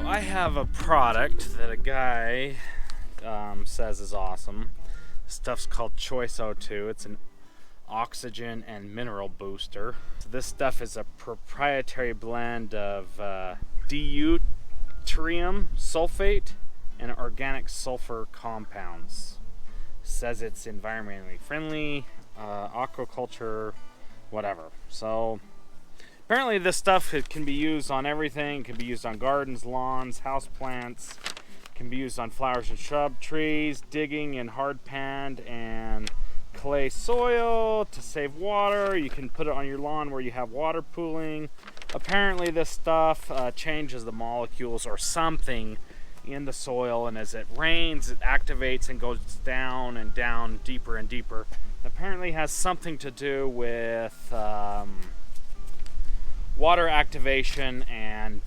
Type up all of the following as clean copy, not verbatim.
I have a product that a guy says is awesome. This stuff's called Choice O2. It's an oxygen and mineral booster. So this stuff is a proprietary blend of deuterium sulfate and organic sulfur compounds. Says it's environmentally friendly, aquaculture, whatever. So apparently this stuff can be used on everything. It can be used on gardens, lawns, house plants. It can be used on flowers and shrub trees, digging in hard pan and clay soil to save water. You can put it on your lawn where you have water pooling. Apparently this stuff changes the molecules or something in the soil, and as it rains it activates and goes down and down, deeper and deeper. Apparently has something to do with water activation and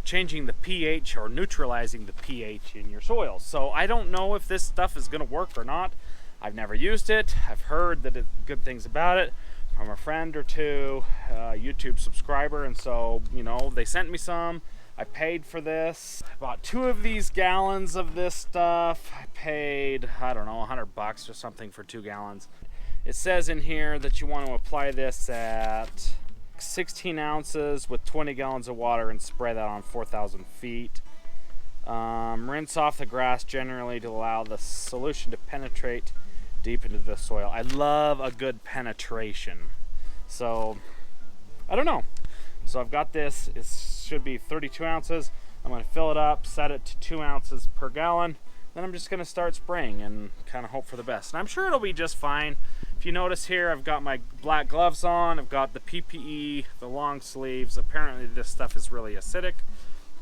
changing the pH or neutralizing the pH in your soil. So I don't know if this stuff is going to work or not. I've never used it. I've heard good things about it from a friend or two, YouTube subscriber, and so, you know, they sent me some. I paid for this. I bought 2 of these gallons of this stuff. I paid, I don't know, $100 or something for 2 gallons. It says in here that you want to apply this at 16 ounces with 20 gallons of water and spray that on 4,000 feet. Rinse off the grass generally to allow the solution to penetrate deep into the soil. I love a good penetration. So, I don't know. So I've got this. It should be 32 ounces. I'm going to fill it up, set it to 2 ounces per gallon. Then I'm just going to start spraying and kind of hope for the best. And I'm sure it'll be just fine. If you notice here, I've got my black gloves on. I've got the PPE, the long sleeves. Apparently this stuff is really acidic.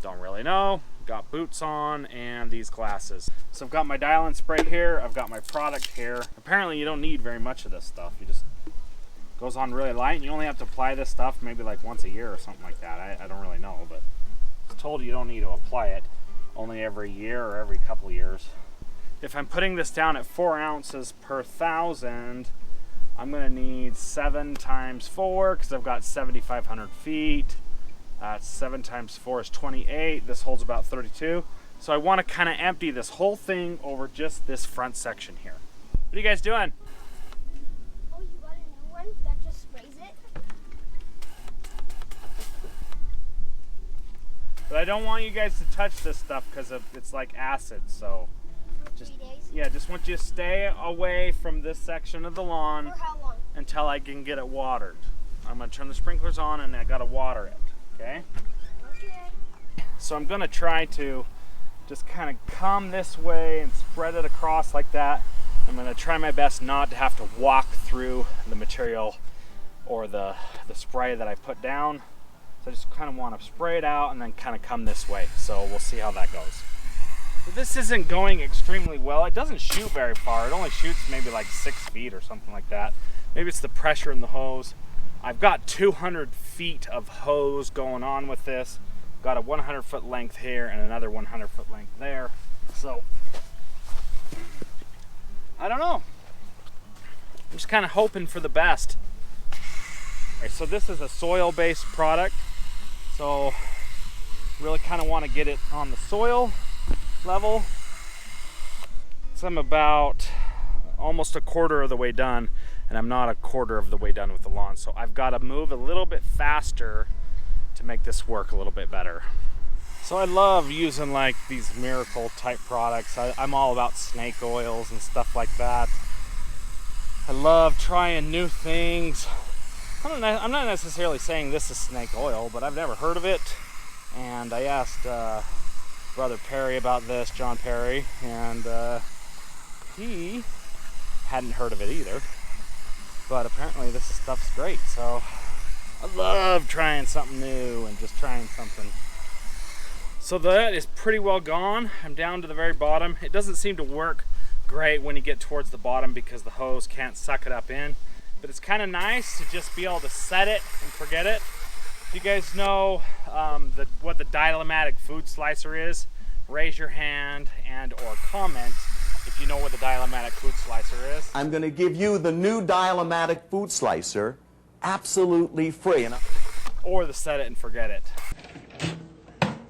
Don't really know. Got boots on and these glasses. So I've got my dial-in spray here. I've got my product here. Apparently you don't need very much of this stuff. You just goes on really light, and you only have to apply this stuff maybe like once a year or something like that. I don't really know, but it's told you don't need to apply it only every year or every couple years. If I'm putting this down at 4 ounces per 1,000, I'm going to need 7 times 4 because I've got 7,500 feet. 7 times 4 is 28. This holds about 32. So I want to kind of empty this whole thing over just this front section here. What are you guys doing? Oh, you got a new one that just sprays it? But I don't want you guys to touch this stuff because it's like acid. So For 3 days? yeah, just want you to stay away from this section of the lawn For how long? until I can get it watered. I'm going to turn the sprinklers on and I got to water it. Okay? Okay. So I'm going to try to just kind of come this way and spread it across like that. I'm going to try my best not to have to walk through the material or the spray that I put down. So I just kind of want to spray it out and then kind of come this way. So we'll see how that goes. So this isn't going extremely well. It doesn't shoot very far. It only shoots maybe like 6 feet or something like that. Maybe it's the pressure in the hose. I've got 200 feet of hose going on with this. Got a 100-foot length here and another 100-foot length there. So, I don't know. I'm just kind of hoping for the best. Okay, so this is a soil-based product. So, really kind of want to get it on the soil level. So I'm about almost a quarter of the way done, and I'm not a quarter of the way done with the lawn. So I've got to move a little bit faster to make this work a little bit better. So I love using like these miracle type products. I'm all about snake oils and stuff like that. I love trying new things. I'm not necessarily saying this is snake oil, but I've never heard of it. And I asked Brother Perry about this, John Perry, and he hadn't heard of it either. But apparently this stuff's great, so I love trying something new and just trying something. So that is pretty well gone. I'm down to the very bottom. It doesn't seem to work great when you get towards the bottom because the hose can't suck it up in. But it's kind of nice to just be able to set it and forget it. If you guys know what the dialematic food slicer is, raise your hand and or comment if you know what the dialematic food slicer is. I'm going to give you the new dialematic food slicer absolutely free. Or the set it and forget it.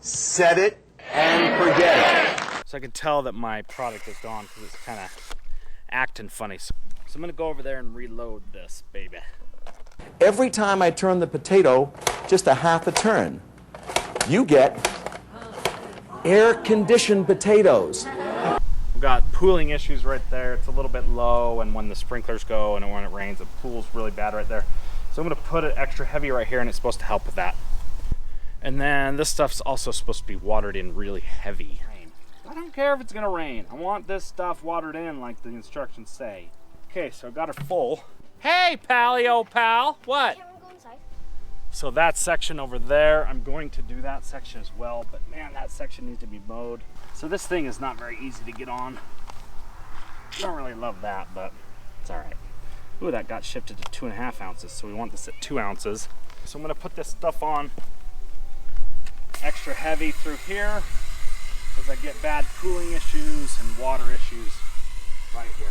Set it And forget it. So I can tell that my product is gone because it's kind of acting funny. So I'm gonna go over there and reload this baby. Every time I turn the potato just a half a turn, you get air-conditioned potatoes. We've got pooling issues right there. It's a little bit low, and when the sprinklers go and when it rains, it pools really bad right there. So I'm gonna put it extra heavy right here, and it's supposed to help with that. And then this stuff's also supposed to be watered in really heavy. I don't care if it's gonna rain. I want this stuff watered in like the instructions say. Okay, so I got her full. Hey, Paleo pal, what? Can we go inside? So that section over there, I'm going to do that section as well, but man, that section needs to be mowed. So this thing is not very easy to get on. Don't really love that, but it's all right. Ooh, that got shifted to 2.5 ounces, so we want this at 2 ounces. So I'm gonna put this stuff on extra heavy through here as I get bad cooling issues and water issues right here.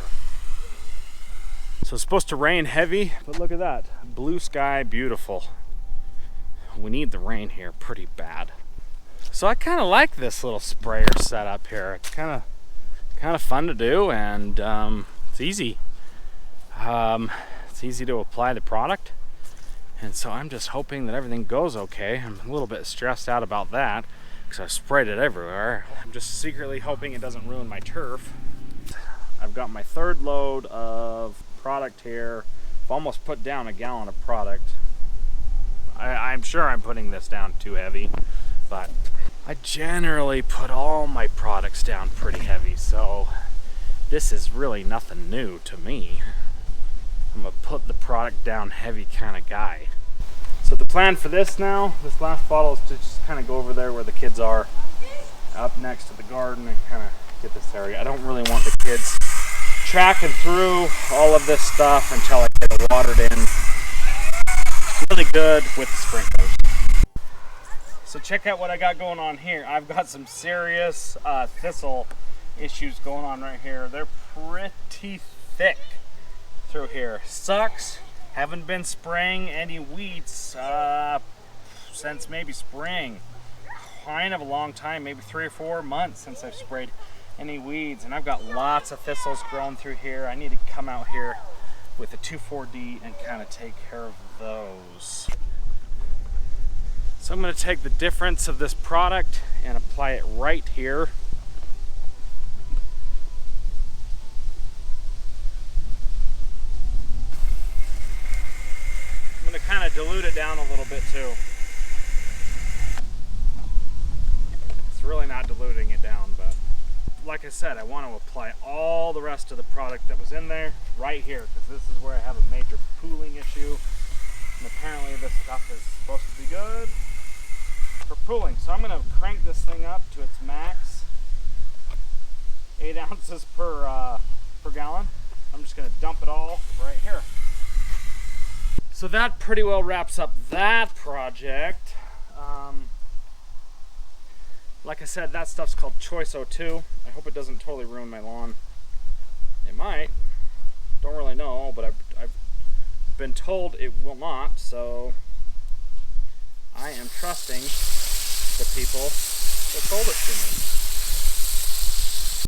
So it's supposed to rain heavy, but look at that. Blue sky, beautiful. We need the rain here pretty bad. So I kind of like this little sprayer setup here. It's kind of fun to do, and it's easy. It's easy to apply the product. And so I'm just hoping that everything goes okay. I'm a little bit stressed out about that because I've sprayed it everywhere. I'm just secretly hoping it doesn't ruin my turf. I've got my third load of product here. I've almost put down a gallon of product. I'm sure I'm putting this down too heavy, but I generally put all my products down pretty heavy, so this is really nothing new to me. I'm a put the product down heavy kind of guy. So the plan for this now, this last bottle, is to just kind of go over there where the kids are, up next to the garden, and kind of get this area. I don't really want the kids tracking through all of this stuff until I get it watered in really good with the sprinklers. So check out what I got going on here. I've got some serious thistle issues going on right here. They're pretty thick through here. Sucks. Haven't been spraying any weeds since maybe spring. Kind of a long time, maybe 3 or 4 months since I've sprayed any weeds, and I've got lots of thistles growing through here. I need to come out here with a 2,4-D and kind of take care of those. So I'm going to take the difference of this product and apply it right here. I'm going to kind of dilute it down a little bit too. It's really not diluting it down, but like I said, I want to apply all the rest of the product that was in there right here, because this is where I have a major pooling issue. And apparently this stuff is supposed to be good for pooling. So I'm going to crank this thing up to its max, 8 ounces per gallon. I'm just going to dump it all right here. So that pretty well wraps up that project. Like I said, that stuff's called Choice 02. I hope it doesn't totally ruin my lawn. It might. Don't really know, but I've been told it will not, so I am trusting the people that told it to me.